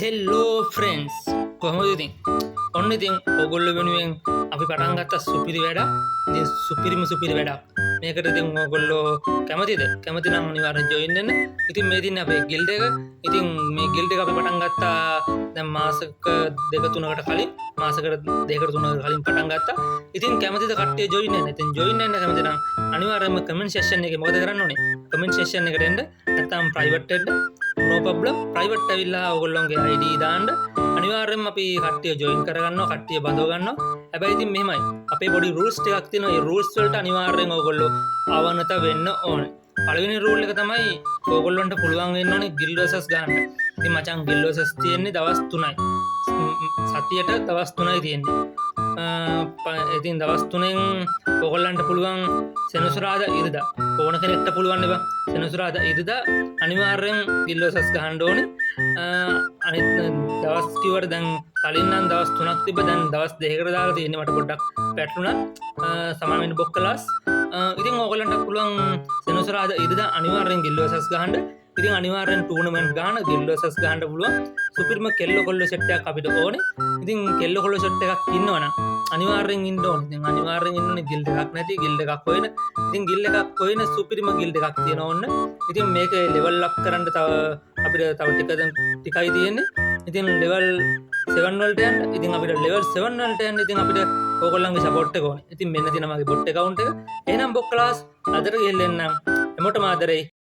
හෙල්ලෝ friends කොහොමද ඉතින් ඔන්න ඉතින් ඔයගොල්ලෝ වෙනුවෙන් අපි පටන් ගත්ත සුපිරි වැඩක්. ඉතින් සුපිරි වැඩක්. මේකට ඉතින් ඔයගොල්ලෝ කැමතිද? කැමති නම් අනිවාර්යෙන් ජොයින් වෙන්න. ඉතින් මේ දින්නේ අපේ ගිල්ඩ් එක. ඉතින් මේ ගිල්ඩ් එක අපි පටන් ගත්තා දැන් මාසක දෙක තුනකට කලින්. මාසකට දෙකකට තුනකට කලින් පටන් ගත්තා. ඉතින් කැමතිද කට්ටිය ජොයින් වෙන්න? ඉතින් ජොයින් වෙන්න කැමති නම් අනිවාර්යෙන්ම කමෙන්ට් සෙක්ෂන් එකේ මොකද කරන්න ඕනේ? කමෙන්ට් සෙක්ෂන් එකට එන්න. නැත්නම් ප්‍රයිවට් එන්න. no problem private ඇවිල්ලා ඔයගොල්ලෝගේ ID දාන්න අනිවාර්යෙන්ම අපි කට්ටිය ජොයින් කරගන්නවා කට්ටිය බඳව ගන්නවා හැබැයි ඉතින් මෙහෙමයි අපේ පොඩි rules ටිකක් තියෙනවා ඒ rules වලට අනිවාර්යෙන් ඔයගොල්ලෝ ආවනත වෙන්න ඕනේ පළවෙනි rule එක තමයි ඔයගොල්ලන්ට පුළුවන් වෙන්න ඕනේ guild versus ගන්න ඉතින් මචං guild versus තියෙන්නේ දවස් 3යි සතියට දවස් 3යි තියෙන්නේ ඉතින් දවස් 3න් ඔයගොල්ලන්ට පුළුවන් සෙනසුරාදා ඉරිදා ඕන කෙනෙක්ට පුළුවන් නේ බං සෙනසුරාදා ඉරිදා අනිවාර්යෙන් guild versus ගහන්න ඕනේ අනිත් දවස් කිව්වට දැන් කලින් නම් දවස් 3ක් තිබ්බ දැන් දවස් 2කට දාලා තියෙන්නේ මට පොඩ්ඩක් පැටලුණා සමාන වෙන්න බොක්කලාස් ඉතින් ඕගොල්ලන්ට පුළුවන් සෙනසුරාදා ඉරිදා අනිවාර්යෙන් guild versus ගහන්න ඉතින් අනිවාර්යෙන් ටූර්නමන්ට් ගන්න guild versus ගහන්න පුළුවන් සුපිරිම කෙල්ල කොල්ල සෙට් එකක් අපිට ඕනේ ඉතින් කෙල්ල කොල්ල සෙට් එකක් ඉන්නවනම් අනිවාර්යෙන් ඉන්න ඕනේ ඉතින් අනිවාර්යෙන් ඉන්න ඕනේ guild එකක් නැති guild එකක් හොයන ඉතින් guild එකක් හොයන සුපිරිම guild එකක් තියෙන ඕන්න ඉතින් මේක level up කරන්න තව අපිට තව ටිකයි තියෙන්නේ ඉතින් level 7 වලට යන්න ඉතින් අපිට level 7 වලට යන්න ඉතින් අපිට ඕගොල්ලන්ගේ support එක ඕනේ ඉතින් මෙන්න තියෙනවා මගේ bot account එක එහෙනම් බොක් ක්ලාස් අදට ගිහින් එන්නම් එමොටම ආදරේ